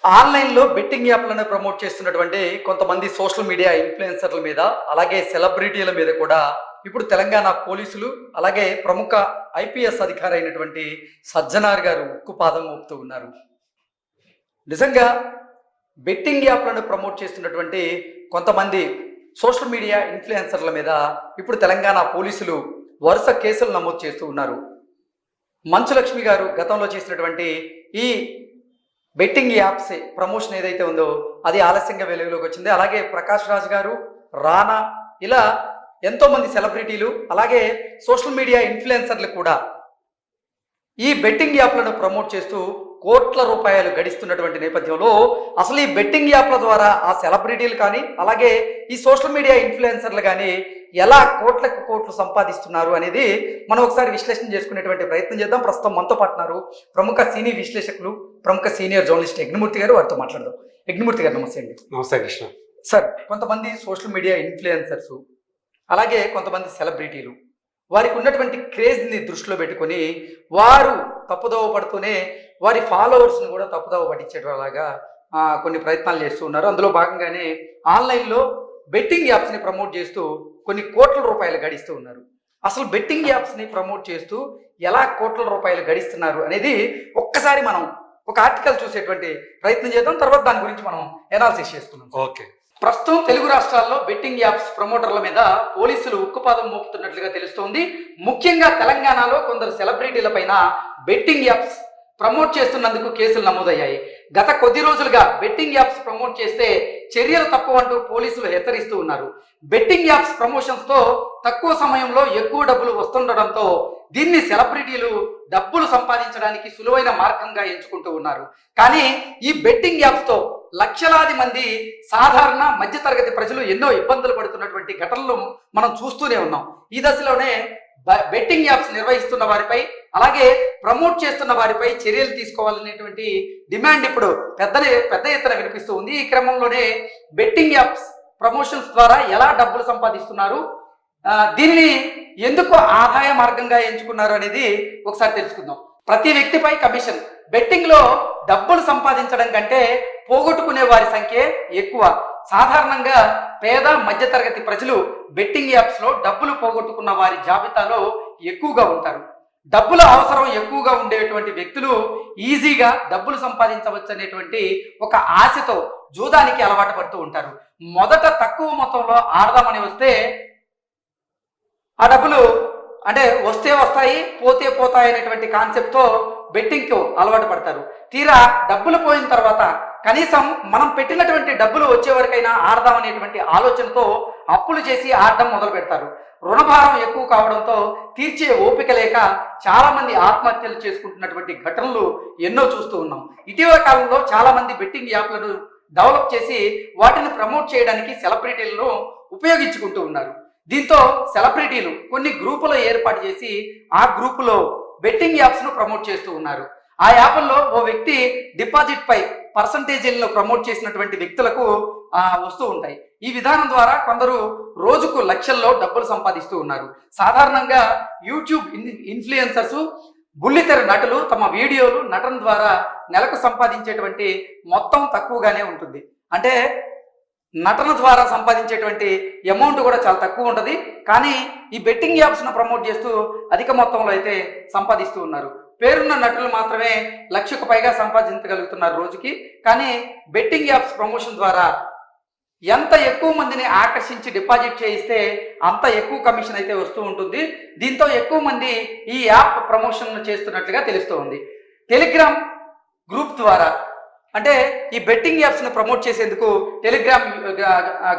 ఆన్‌లైన్‌లో బెట్టింగ్ యాప్‌లను ప్రమోట్ చేస్తున్నటువంటి కొంతమంది సోషల్ మీడియా ఇన్‌ఫ్లుయెన్సర్‌ల మీద, అలాగే సెలబ్రిటీల మీద కూడా ఇప్పుడు తెలంగాణ పోలీసులు, అలాగే ప్రముఖ ఐపీఎస్ అధికారి అయినటువంటి సజ్జనార్ గారు ఉక్కుపాదం మోపుతూ ఉన్నారు. నిజంగా బెట్టింగ్ యాప్‌లను ప్రమోట్ చేస్తున్నటువంటి కొంతమంది సోషల్ మీడియా ఇన్‌ఫ్లుయెన్సర్‌ల మీద ఇప్పుడు తెలంగాణ పోలీసులు వరుస కేసులు నమోదు చేస్తూ ఉన్నారు. మంచు లక్ష్మి గారు గతంలో చేసినటువంటి ఈ బెట్టింగ్ యాప్స్ ప్రమోషన్ ఏదైతే ఉందో అది ఆలస్యంగా వెలుగులోకి వచ్చింది. అలాగే ప్రకాష్ రాజ్ గారు, రానా ఇలా ఎంతోమంది సెలబ్రిటీలు, అలాగే సోషల్ మీడియా ఇన్‌ఫ్లుయెన్సర్లు కూడా ఈ బెట్టింగ్ యాప్లను ప్రమోట్ చేస్తూ కోట్ల రూపాయలు గడిస్తున్నటువంటి నేపథ్యంలో అసలు ఈ బెట్టింగ్ యాప్ల ద్వారా ఆ సెలబ్రిటీలు కానీ, అలాగే ఈ సోషల్ మీడియా ఇన్‌ఫ్లుయెన్సర్లు కానీ ఎలా కోట్లకు కోట్లు సంపాదిస్తున్నారు అనేది మనం ఒకసారి విశ్లేషణ చేసుకునేటువంటి ప్రయత్నం చేద్దాం. ప్రస్తుతం మనతో పాటున్నారు ప్రముఖ సినీ విశ్లేషకులు, ప్రముఖ సీనియర్ జర్నలిస్ట్ యజ్ఞమూర్తి గారు. వారితో మాట్లాడదాం. యజ్ఞమూర్తి గారు నమస్తే అండి. నమస్తే కృష్ణ. సార్, కొంతమంది సోషల్ మీడియా ఇన్‌ఫ్లుయెన్సర్స్, అలాగే కొంతమంది సెలబ్రిటీలు వారికి ఉన్నటువంటి క్రేజ్ని దృష్టిలో పెట్టుకొని వారు తప్పుదోవ పడుతూనే వారి ఫాలోవర్స్ని కూడా తప్పుదోవ పట్టించేలాగా కొన్ని ప్రయత్నాలు చేస్తూ ఉన్నారు. అందులో భాగంగానే ఆన్లైన్లో బెట్టింగ్ యాప్స్ని ప్రమోట్ చేస్తూ కొన్ని కోట్ల రూపాయలు గడిస్తూ ఉన్నారు. అసలు బెట్టింగ్ యాప్స్ని ప్రమోట్ చేస్తూ ఎలా కోట్ల రూపాయలు గడిస్తున్నారు అనేది ఒక్కసారి మనం ఒక ఆర్టికల్ చూసేటువంటి ప్రయత్నం చేద్దాం. తర్వాత దాని గురించి మనం ఎనాలిసిస్ చేసుకుందాం. ఓకే. ప్రస్తుతం తెలుగు రాష్ట్రాల్లో బెట్టింగ్ యాప్స్ ప్రమోటర్ల మీద పోలీసులు ఉక్కుపాదం మోపుతున్నట్లుగా తెలుస్తోంది. ముఖ్యంగా తెలంగాణలో కొందరు సెలబ్రిటీల పైన బెట్టింగ్ యాప్స్ ప్రమోట్ చేస్తున్నందుకు కేసులు నమోదయ్యాయి. గత కొద్ది రోజులుగా బెట్టింగ్ యాప్స్ ప్రమోట్ చేస్తే చర్యలు తప్పవంటూ పోలీసులు హెచ్చరిస్తూ ఉన్నారు. బెట్టింగ్ యాప్స్ ప్రమోషన్స్తో తక్కువ సమయంలో ఎక్కువ డబ్బులు వస్తుండడంతో దీన్ని సెలబ్రిటీలు డబ్బులు సంపాదించడానికి సులువైన మార్గంగా ఎంచుకుంటూ ఉన్నారు. కానీ ఈ బెట్టింగ్ యాప్స్తో లక్షలాది మంది సాధారణ మధ్యతరగతి ప్రజలు ఎన్నో ఇబ్బందులు పడుతున్నటువంటి ఘటనలు మనం చూస్తూనే ఉన్నాం. ఈ దశలోనే బెట్టింగ్ యాప్స్ నిర్వహిస్తున్న వారిపై, అలాగే ప్రమోట్ చేస్తున్న వారిపై చర్యలు తీసుకోవాలనేటువంటి డిమాండ్ ఇప్పుడు పెద్ద ఎత్తున వినిపిస్తూ ఉంది. ఈ క్రమంలోనే బెట్టింగ్ యాప్స్ ప్రమోషన్స్ ద్వారా ఎలా డబ్బులు సంపాదిస్తున్నారు, దీనిని ఎందుకు ఆదాయ మార్గంగా ఎంచుకున్నారు అనేది ఒకసారి తెలుసుకుందాం. ప్రతి వ్యక్తిపై కమిషన్. బెట్టింగ్ లో డబ్బులు సంపాదించడం కంటే పోగొట్టుకునే వారి సంఖ్య ఎక్కువ. సాధారణంగా పేద మధ్యతరగతి ప్రజలు బెట్టింగ్ యాప్స్ లో డబ్బులు పోగొట్టుకున్న వారి జాబితాలో ఎక్కువగా ఉంటారు. డబ్బుల అవసరం ఎక్కువగా ఉండేటువంటి వ్యక్తులు ఈజీగా డబ్బులు సంపాదించవచ్చు అనేటువంటి ఒక ఆశతో జూదానికి అలవాటు పడుతూ ఉంటారు. మొదట తక్కువ మొత్తంలో ఆడదామని వస్తే ఆ డబ్బులు అంటే వస్తే వస్తాయి, పోతే పోతాయి అనేటువంటి కాన్సెప్ట్తో బెట్టింగ్కు అలవాటు పడతారు. తీరా డబ్బులు పోయిన తర్వాత కనీసం మనం పెట్టినటువంటి డబ్బులు వచ్చే వరకైనా ఆడదామనేటువంటి ఆలోచనతో అప్పులు చేసి ఆడడం మొదలు పెడతారు. రుణభారం ఎక్కువ కావడంతో తీర్చే ఓపిక లేక చాలా మంది ఆత్మహత్యలు చేసుకుంటున్నటువంటి ఘటనలు ఎన్నో చూస్తూ ఉన్నాం. ఇటీవల కాలంలో చాలా మంది బెట్టింగ్ యాప్లను డెవలప్ చేసి వాటిని ప్రమోట్ చేయడానికి సెలబ్రిటీలను ఉపయోగించుకుంటూ ఉన్నారు. దీంతో సెలబ్రిటీలు కొన్ని గ్రూపులు ఏర్పాటు చేసి ఆ గ్రూపులో బెట్టింగ్ యాప్స్ను ప్రమోట్ చేస్తూ ఉన్నారు. ఆ యాప్ల్లో ఓ వ్యక్తి డిపాజిట్ పై పర్సంటేజీలను ప్రమోట్ చేసినటువంటి వ్యక్తులకు వస్తూ ఉంటాయి. ఈ విధానం ద్వారా కొందరు రోజుకు లక్షల్లో డబ్బులు సంపాదిస్తూ ఉన్నారు. సాధారణంగా యూట్యూబ్ ఇన్ఫ్లుయెన్సర్స్, బుల్లితెర నటులు తమ వీడియోలు, నటన ద్వారా నెలకు సంపాదించేటువంటి మొత్తం తక్కువగానే ఉంటుంది. అంటే నటన ద్వారా సంపాదించేటువంటి అమౌంట్ కూడా చాలా తక్కువ ఉంటుంది. కానీ ఈ బెట్టింగ్ యాప్స్ను ప్రమోట్ చేస్తూ అధిక మొత్తంలో అయితే సంపాదిస్తూ ఉన్నారు. పేరున్న నటులు మాత్రమే లక్షకు పైగా సంపాదించగలుగుతున్నారు రోజుకి. కానీ బెట్టింగ్ యాప్స్ ప్రమోషన్ ద్వారా ఎంత ఎక్కువ మందిని ఆకర్షించి డిపాజిట్ చేయిస్తే అంత ఎక్కువ కమిషన్ అయితే వస్తూ ఉంటుంది. దీంతో ఎక్కువ మంది ఈ యాప్ ప్రమోషన్ చేస్తున్నట్లుగా తెలుస్తూ ఉంది. టెలిగ్రామ్ గ్రూప్ ద్వారా అంటే ఈ బెట్టింగ్ యాప్స్ను ప్రమోట్ చేసేందుకు టెలిగ్రామ్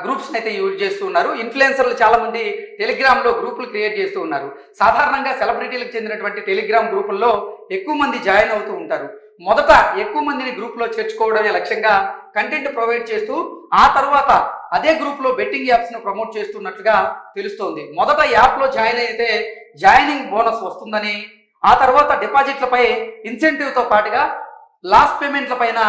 గ్రూప్స్ని అయితే యూజ్ చేస్తూ ఉన్నారు. ఇన్ఫ్లుయెన్సర్లు చాలామంది టెలిగ్రామ్లో గ్రూపులు క్రియేట్ చేస్తూ ఉన్నారు. సాధారణంగా సెలబ్రిటీలకు చెందినటువంటి టెలిగ్రామ్ గ్రూపుల్లో ఎక్కువ మంది జాయిన్ అవుతూ ఉంటారు. మొదట ఎక్కువ మందిని గ్రూప్లో చేర్చుకోవడమే లక్ష్యంగా కంటెంట్ ప్రొవైడ్ చేస్తూ ఆ తర్వాత అదే గ్రూప్లో బెట్టింగ్ యాప్స్ను ప్రమోట్ చేస్తున్నట్లుగా తెలుస్తోంది. మొదట యాప్లో జాయిన్ అయితే జాయినింగ్ బోనస్ వస్తుందని, ఆ తర్వాత డిపాజిట్లపై ఇన్సెంటివ్తో పాటుగా లాస్ట్ పేమెంట్ల పైన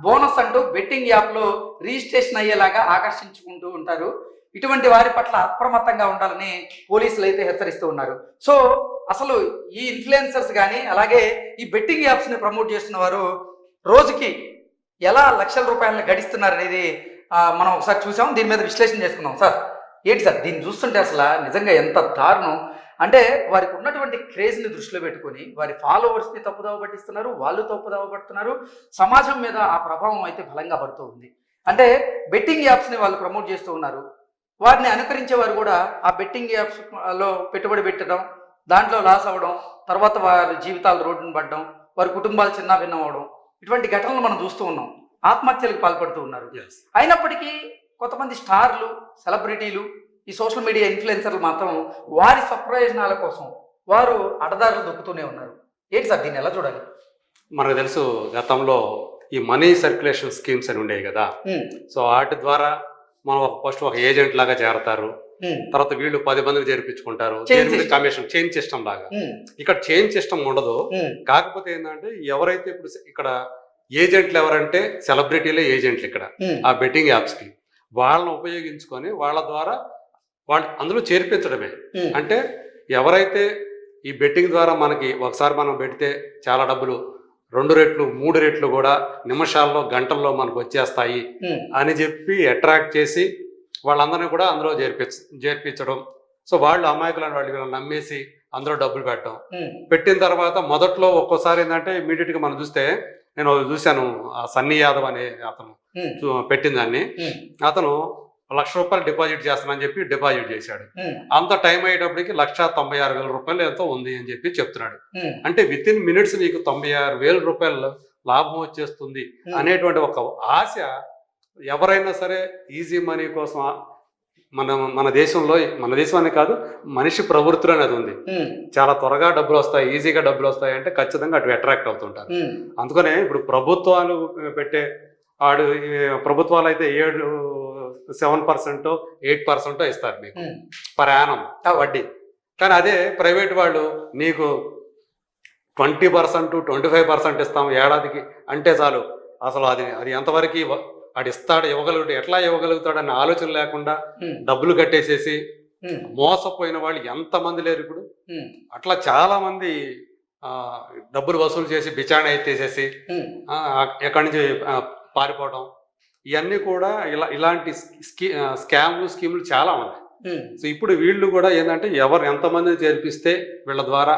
బోనస్ అంటూ బెట్టింగ్ యాప్లో రిజిస్ట్రేషన్ అయ్యేలాగా ఆకర్షించుకుంటూ ఉంటారు. ఇటువంటి వారి పట్ల అప్రమత్తంగా ఉండాలని పోలీసులు అయితే హెచ్చరిస్తూ ఉన్నారు. సో అసలు ఈ ఇన్ఫ్లుయెన్సర్స్ కానీ, అలాగే ఈ బెట్టింగ్ యాప్స్ని ప్రమోట్ చేస్తున్న వారు రోజుకి ఎలా లక్షల రూపాయలను గడిస్తున్నారు అనేది మనం ఒకసారి చూసాం. దీని మీద విశ్లేషణ చేసుకుందాం. సార్ ఏంటి సార్ దీన్ని చూస్తుంటే అసలు నిజంగా ఎంత దారుణం అంటే, వారికి ఉన్నటువంటి క్రేజ్ని దృష్టిలో పెట్టుకొని వారి ఫాలోవర్స్ని తప్పుదావ పట్టిస్తున్నారు, వాళ్ళు తప్పుదావ పడుతున్నారు. సమాజం మీద ఆ ప్రభావం అయితే బలంగా పడుతూ ఉంది. అంటే బెట్టింగ్ యాప్స్ని వాళ్ళు ప్రమోట్ చేస్తూ ఉన్నారు. వారిని అనుకరించే వారు కూడా ఆ బెట్టింగ్ యాప్స్లో పెట్టుబడి పెట్టడం, దాంట్లో లాస్ అవ్వడం, తర్వాత వారి జీవితాలు రోడ్డును పడడం, వారి కుటుంబాలు చిన్న భిన్నం అవడం, ఇటువంటి ఘటనలు మనం చూస్తూ ఉన్నాం. ఆత్మహత్యలకు పాల్పడుతూ ఉన్నారు. అయినప్పటికీ కొంతమంది స్టార్లు, సెలబ్రిటీలు, ఈ సోషల్ మీడియా ఇన్ఫ్లుయెన్సర్లు మాత్రం వారి స్వప్రయోజనాల కోసం వారు అడదారులు దొక్కుతూనే ఉన్నారు. ఏంటి సార్ దీన్ని ఎలా చూడాలి? మనకు తెలుసు, గతంలో ఈ మనీ సర్క్యులేషన్ స్కీమ్స్ అని ఉండేవి కదా. సో వాటి ద్వారా మనం ఫస్ట్ ఒక ఏజెంట్ లాగా చేరతారు, తర్వాత వీళ్ళు 10 మందిని చేర్పించుకుంటారు, కమిషన్ చైన్ సిస్టమ్ లాగా. ఇక్కడ చైన్ సిస్టమ్ ఉండదు. కాకపోతే ఏంటంటే, ఎవరైతే ఇప్పుడు ఇక్కడ ఏజెంట్లు ఎవరంటే సెలబ్రిటీలే ఏజెంట్లు ఇక్కడ ఆ బెట్టింగ్ యాప్స్ కి. వాళ్ళని ఉపయోగించుకొని వాళ్ళ ద్వారా వాళ్ళు అందులో చేర్పించడమే. అంటే ఎవరైతే ఈ బెట్టింగ్ ద్వారా మనకి ఒకసారి మనం పెడితే చాలా డబ్బులు 2 రెట్లు 3 రెట్లు కూడా నిమిషాల్లో గంటల్లో మనకు వచ్చేస్తాయి అని చెప్పి అట్రాక్ట్ చేసి వాళ్ళందరినీ కూడా అందులో చేర్పించడం. సో వాళ్ళు అమాయకులను వాళ్ళు నమ్మేసి అందులో డబ్బులు పెట్టిన తర్వాత మొదట్లో ఒక్కోసారి ఏంటంటే ఇమీడియట్గా మనం చూస్తే, నేను చూశాను సన్నీ యాదవ్ అనే అతను పెట్టిన దాన్ని, అతను ₹1,00,000 డిపాజిట్ చేస్తానని చెప్పి డిపాజిట్ చేశాడు. అంత టైం అయ్యేటప్పటికి ₹1,56,000 ఎంతో ఉంది అని చెప్పి చెప్తున్నాడు. అంటే విత్ ఇన్ మినిట్స్ నీకు ₹96,000 లాభం వచ్చేస్తుంది అనేటువంటి ఒక ఆశ ఎవరైనా సరే ఈజీ మనీ కోసం మన దేశం అనే కాదు, మనిషి ప్రవృత్తిలో అనేది ఉంది. చాలా త్వరగా డబ్బులు వస్తాయి, ఈజీగా డబ్బులు వస్తాయి అంటే ఖచ్చితంగా అటు అట్రాక్ట్ అవుతుంటారు. అందుకనే ఇప్పుడు ప్రభుత్వాలు పెట్టే ప్రభుత్వాలు అయితే 7% 8% ఇస్తారు మీకు పర్ యానం వడ్డీ. కానీ అదే ప్రైవేట్ వాళ్ళు నీకు 20% 25% ఇస్తాం ఏడాదికి అంటే చాలు. అసలు అది ఎంతవరకు ఇవ్వగలుగుతాడు, ఎట్లా ఇవ్వగలుగుతాడు అనే ఆలోచన లేకుండా డబ్బులు కట్టేసేసి మోసపోయిన వాళ్ళు ఎంతమంది లేరు ఇప్పుడు. అట్లా చాలా మంది డబ్బులు వసూలు చేసి బిచాణ ఎత్తేసేసి ఎక్కడి నుంచి పారిపోవడం, ఇవన్నీ కూడా ఇలాంటి స్కీములు చాలా ఉన్నాయి. సో ఇప్పుడు వీళ్ళు కూడా ఏంటంటే ఎంతమందిని చేర్పిస్తే వీళ్ళ ద్వారా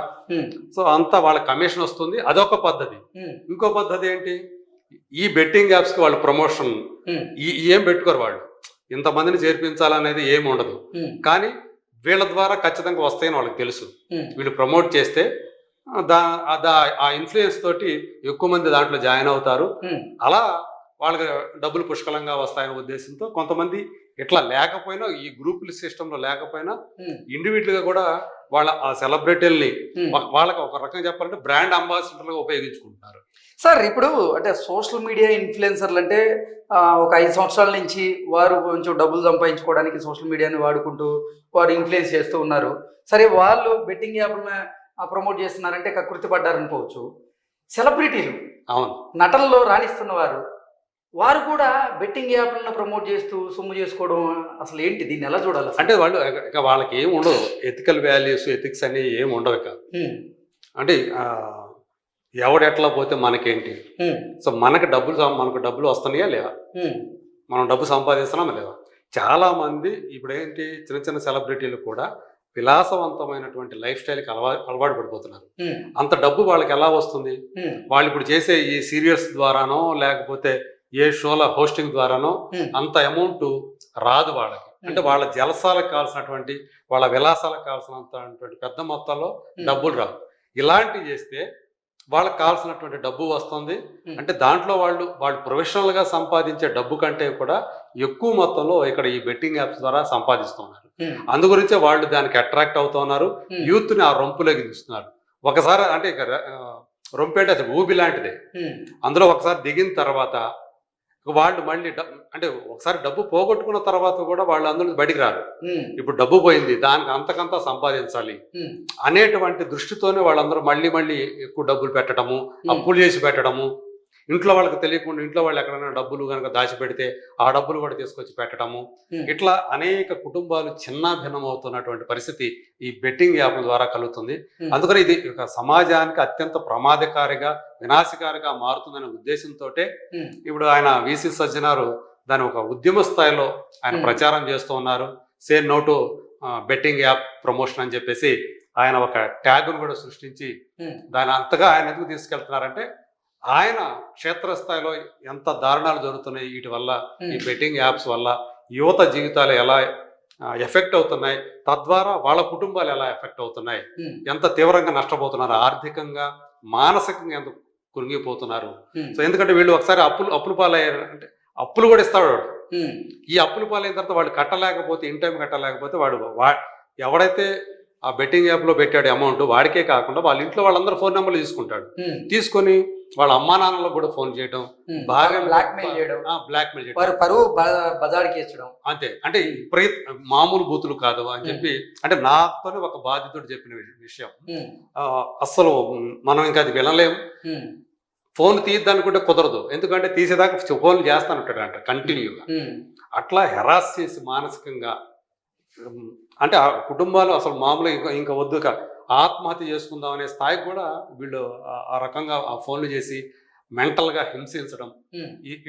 సో అంతా వాళ్ళ కమిషన్ వస్తుంది, అదొక పద్ధతి. ఇంకో పద్ధతి ఏంటి, ఈ బెట్టింగ్ యాప్స్ కి వాళ్ళు ప్రమోషన్ ఏం పెట్టుకోరు. వాళ్ళు ఇంతమందిని చేర్పించాలనేది ఏమి ఉండదు, కానీ వీళ్ళ ద్వారా ఖచ్చితంగా వస్తాయని వాళ్ళకి తెలుసు. వీళ్ళు ప్రమోట్ చేస్తే ఆ ఇన్ఫ్లుయెన్స్ తోటి ఎక్కువ మంది దాంట్లో జాయిన్ అవుతారు. అలా వాళ్ళకి డబ్బులు పుష్కలంగా వస్తాయనే ఉద్దేశంతో కొంతమంది ఇట్లా లేకపోయినా, ఈ గ్రూప్ సిస్టంలో లేకపోయినా ఇండివిజువల్ గా కూడా వాళ్ళ ఆ సెలబ్రిటీల్ని వాళ్ళకి ఒక రకంగా చెప్పాలంటే బ్రాండ్ అంబాసిడర్లుగా ఉపయోగించుకుంటున్నారు. సార్ ఇప్పుడు అంటే సోషల్ మీడియా ఇన్ఫ్లుయెన్సర్లు అంటే ఒక 5 సంవత్సరాల నుంచి వారు కొంచెం డబ్బులు సంపాదించుకోవడానికి సోషల్ మీడియాని వాడుకుంటూ వారు ఇన్ఫ్లుయెన్స్ చేస్తూ ఉన్నారు. సరే, వాళ్ళు బెట్టింగ్ యాప్లను ప్రమోట్ చేస్తున్నారంటే కకృతి పడ్డారనుకోవచ్చు. సెలబ్రిటీలు, అవును, నటనలో రాణిస్తున్న వారు కూడా బెట్టింగ్ యాప్లను ప్రమోట్ చేస్తూ సొమ్ము చేసుకోవడం అసలు ఏంటి, దీన్ని ఎలా చూడాలి? అంటే వాళ్ళకి ఏం ఉండవు, ఎథికల్ వాల్యూస్ ఎథిక్స్ అని ఏం ఉండవు ఇక. అంటే ఎవడెట్లా పోతే మనకేంటి, సో మనకు డబ్బులు వస్తున్నాయా లేవా, మనం డబ్బు సంపాదిస్తున్నామా లేవా. చాలా మంది ఇప్పుడు ఏంటి, చిన్న చిన్న సెలబ్రిటీలు కూడా విలాసవంతమైనటువంటి లైఫ్ స్టైల్కి అలవాటు పడిపోతున్నారు. అంత డబ్బు వాళ్ళకి ఎలా వస్తుంది? వాళ్ళు ఇప్పుడు చేసే ఈ సీరియల్స్ ద్వారానో లేకపోతే ఏ షోల హోస్టింగ్ ద్వారానో అంత అమౌంట్ రాదు వాళ్ళకి. అంటే వాళ్ళ జలసాలకు కావాల్సినటువంటి, వాళ్ళ విలాసాలకు కావాల్సినటువంటి పెద్ద మొత్తంలో డబ్బులు రావు. ఇలాంటివి చేస్తే వాళ్ళకి కావాల్సినటువంటి డబ్బు వస్తుంది. అంటే దాంట్లో వాళ్ళు ప్రొఫెషనల్ గా సంపాదించే డబ్బు కంటే కూడా ఎక్కువ మొత్తంలో ఇక్కడ ఈ బెట్టింగ్ యాప్స్ ద్వారా సంపాదిస్తున్నారు. అందు గురించే వాళ్ళు దానికి అట్రాక్ట్ అవుతున్నారు, యూత్ ని ఆ రొంపులోకి తీస్తున్నారు. ఒకసారి అంటే ఇక రొంపేంటే అది ఊబి లాంటిదే. అందులో ఒకసారి దిగిన తర్వాత వాళ్ళు మళ్ళీ అంటే ఒకసారి డబ్బు పోగొట్టుకున్న తర్వాత కూడా వాళ్ళు అందులో బయటికి రారు. ఇప్పుడు డబ్బు పోయింది, దానికి అంతకంతా సంపాదించాలి అనేటువంటి దృష్టితోనే వాళ్ళందరూ మళ్ళీ ఎక్కువ డబ్బులు పెట్టడము, అప్పులు చేసి పెట్టడము, ఇంట్లో వాళ్ళకి తెలియకుండా ఇంట్లో వాళ్ళు ఎక్కడైనా డబ్బులు కనుక దాచిపెడితే ఆ డబ్బులు కూడా తీసుకొచ్చి పెట్టడము, ఇట్లా అనేక కుటుంబాలు చిన్నాభిన్నం అవుతున్నటువంటి పరిస్థితి ఈ బెట్టింగ్ యాప్ల ద్వారా కలుగుతుంది. అందుకని ఇది ఒక సమాజానికి అత్యంత ప్రమాదకారిగా వినాశకారిగా మారుతుందనే ఉద్దేశంతో ఇప్పుడు ఆయన విసి సజ్జనారు దాని ఒక ఉద్యమ స్థాయిలో ఆయన ప్రచారం చేస్తూ ఉన్నారు. Say no to betting app promotion అని చెప్పేసి ఆయన ఒక ట్యాగ్ను కూడా సృష్టించి దాని అంతగా ఆయన ఎందుకు తీసుకెళ్తున్నారంటే ఆయన క్షేత్రస్థాయిలో ఎంత దారుణాలు జరుగుతున్నాయి వీటి వల్ల, ఈ బెట్టింగ్ యాప్స్ వల్ల యువత జీవితాలు ఎలా ఎఫెక్ట్ అవుతున్నాయి, తద్వారా వాళ్ళ కుటుంబాలు ఎలా ఎఫెక్ట్ అవుతున్నాయి, ఎంత తీవ్రంగా నష్టపోతున్నారు, ఆర్థికంగా మానసికంగా ఎంత కురిగిపోతున్నారు. సో ఎందుకంటే వీళ్ళు ఒకసారి అప్పులు పాలయ్యారు అంటే అప్పులు కూడా ఇస్తాడు వాడు. ఈ అప్పులు పాలైన తర్వాత వాడు కట్టలేకపోతే, ఇన్ టైం కట్టలేకపోతే వాడు ఎవడైతే ఆ బెట్టింగ్ యాప్ లో పెట్టాడు అమౌంట్ వాడికే కాకుండా వాళ్ళ ఇంట్లో వాళ్ళందరూ ఫోన్ నెంబర్లు తీసుకుంటాడు. తీసుకొని వాళ్ళ అమ్మా నాన్నలకు కూడా ఫోన్ చేయడం, బాగా బ్లాక్మెయిల్ చేయడం, పరువు బజార్కి ఇచ్చడం. అంతే, అంటే మామూలు బూతులు కాదు అని చెప్పి, అంటే నాతోనే ఒక బాధితుడు చెప్పిన విషయం. అస్సలు మనం ఇంకా అది వినలేము. ఫోన్ తీద్దానుకుంటే కుదరదు, ఎందుకంటే తీసేదాకా ఫోన్లు చేస్తానంటాడు కంటిన్యూగా. అట్లా హెరాస్ చేసి మానసికంగా, అంటే ఆ కుటుంబాలు అసలు మామూలుగా ఇంకా వద్దుక ఆత్మహత్య చేసుకుందాం అనే స్థాయికి కూడా వీళ్ళు ఆ రకంగా ఆ ఫోన్లు చేసి మెంటల్గా హింసించడం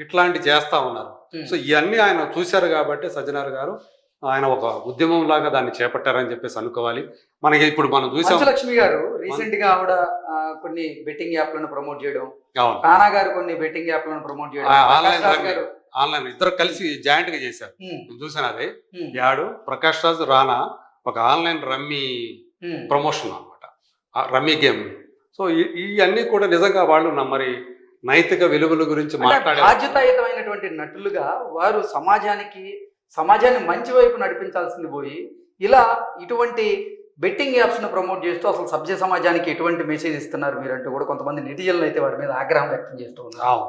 ఇట్లాంటి చేస్తా ఉన్నారు. సో ఇవన్నీ ఆయన చూశారు కాబట్టి సజ్జనార్ గారు ఆయన ఒక ఉద్యమం లాగా దాన్ని చేపట్టారని చెప్పేసి అనుకోవాలి. మనకి ఇప్పుడు మనం చూసాం లక్ష్మి గారు రీసెంట్ గా ఆవిడ కొన్ని బెట్టింగ్ యాప్లను ప్రమోట్ చేయడం, రానా గారు కొన్ని బెట్టింగ్ యాప్లను ప్రమోట్ చేయడం, ఆన్లైన్ ఇద్దరు కలిసి జాయింట్ గా చేశారు. నేను చూసాను అదే యాడు. ప్రకాష్ రాజ్, రానా ఒక ఆన్లైన్ రమ్మీ ప్రమోషన్ అన్నమాట, రమ్మీ గేమ్. సో ఇవన్నీ కూడా నిజంగా వాళ్ళు మరి నైతిక విలువల గురించి మాట్లాడే బాధ్యతాయుతమైనటువంటి నటులుగా వారు సమాజాన్ని మంచి వైపు నడిపించాల్సింది పోయి ఇలా ఇటువంటి బెట్టింగ్ యాప్స్ ను ప్రమోట్ చేస్తూ అసలు సభ్య సమాజానికి ఎటువంటి మెసేజ్ ఇస్తున్నారు మీరంటూ కూడా కొంతమంది నెటిజన్లు అయితే వారి మీద ఆగ్రహం వ్యక్తం చేస్తూ ఉన్నారు.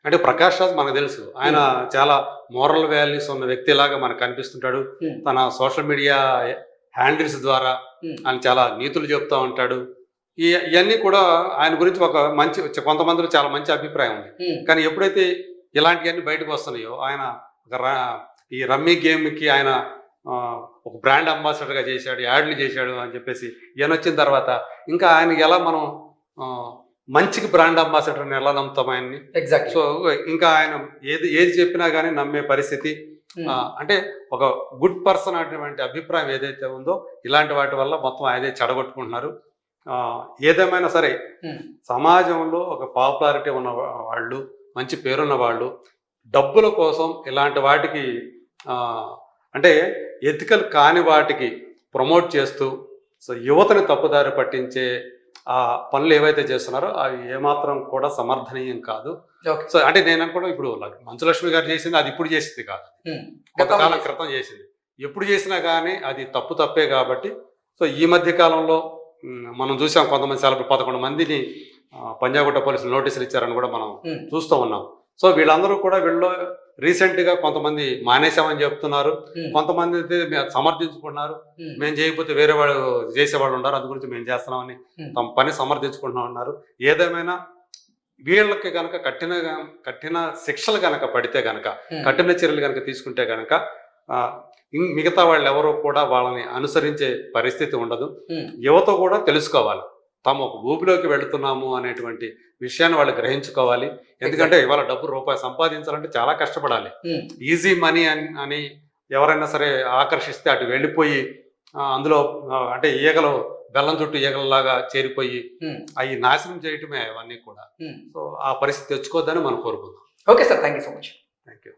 అంటే ప్రకాష్ రాజ్ మనకు తెలుసు, ఆయన చాలా మోరల్ వాల్యూస్ ఉన్న వ్యక్తిలాగా మనకు కనిపిస్తుంటాడు. తన సోషల్ మీడియా హ్యాండిల్స్ ద్వారా ఆయన చాలా నీతులు చెప్తూ ఉంటాడు. ఇవన్నీ కూడా ఆయన గురించి ఒక మంచి కొంతమందిలో చాలా మంచి అభిప్రాయం ఉంది. కానీ ఎప్పుడైతే ఇలాంటివన్నీ బయటకు వస్తున్నాయో, ఆయన ఈ రమ్మీ గేమ్కి ఆయన ఒక బ్రాండ్ అంబాసిడర్గా చేశాడు, యాడ్లు చేశాడు అని చెప్పేసి ఈయన వచ్చిన తర్వాత ఇంకా ఆయనకి ఎలా మనం మంచికి బ్రాండ్ అంబాసిడర్ని ఎలా నమ్ముతాం ఆయన్ని? ఎగ్జాక్ట్. సో ఇంకా ఆయన ఏది చెప్పినా కానీ నమ్మే పరిస్థితి, అంటే ఒక గుడ్ పర్సన్ అటువంటి అభిప్రాయం ఏదైతే ఉందో ఇలాంటి వాటి వల్ల మొత్తం ఆయనే చెడగొట్టుకుంటున్నారు. ఏదేమైనా సరే సమాజంలో ఒక పాపులారిటీ ఉన్న వాళ్ళు, మంచి పేరున్న వాళ్ళు డబ్బుల కోసం ఇలాంటి వాటికి అంటే ఎథికల్ కాని వాటికి ప్రమోట్ చేస్తూ సో యువతని తప్పుదారి పట్టించే ఆ పనులు ఏవైతే చేస్తున్నారో అవి ఏమాత్రం కూడా సమర్థనీయం కాదు. సో అంటే నేను అనుకోవడం, ఇప్పుడు మంచులక్ష్మి గారు చేసింది అది ఇప్పుడు చేసింది కాదు, కొంతకాలం క్రితం చేసింది. ఎప్పుడు చేసినా కానీ అది తప్పే కాబట్టి, సో ఈ మధ్య కాలంలో మనం చూసాం కొంతమంది 11 మందిని పంజాగుట్ట పోలీసులు నోటీసులు ఇచ్చారని కూడా మనం చూస్తూ ఉన్నాం. సో వీళ్ళందరూ కూడా వీళ్ళు రీసెంట్గా కొంతమంది మానేసామని చెప్తున్నారు, కొంతమంది అయితే సమర్థించుకుంటున్నారు. మేము చేయకపోతే వేరే వాళ్ళు చేసేవాళ్ళు ఉన్నారు, అందు గురించి మేము చేస్తున్నామని తమ పని సమర్థించుకుంటున్నాం అన్నారు. ఏదేమైనా వీళ్ళకి కనుక కఠిన శిక్షలు కనుక పడితే కనుక, కఠిన చర్యలు కనుక తీసుకుంటే కనుక మిగతా వాళ్ళు ఎవరో కూడా వాళ్ళని అనుసరించే పరిస్థితి ఉండదు. యువత కూడా తెలుసుకోవాలి, తాము ఒక ఊపిలోకి వెళుతున్నాము అనేటువంటి విషయాన్ని వాళ్ళు గ్రహించుకోవాలి. ఎందుకంటే ఇవాళ రూపాయి సంపాదించాలంటే చాలా కష్టపడాలి. ఈజీ మనీ అని ఎవరైనా సరే ఆకర్షిస్తే అటు వెళ్ళిపోయి అందులో అంటే ఈగలు బెల్లం చుట్టూ ఈగలలాగా చేరిపోయి అవి నాశనం చేయటమే అవన్నీ కూడా. సో ఆ పరిస్థితి తెచ్చుకోవద్దని మనం కోరుకుందాం. Okay sir, thank you so much. Thank you.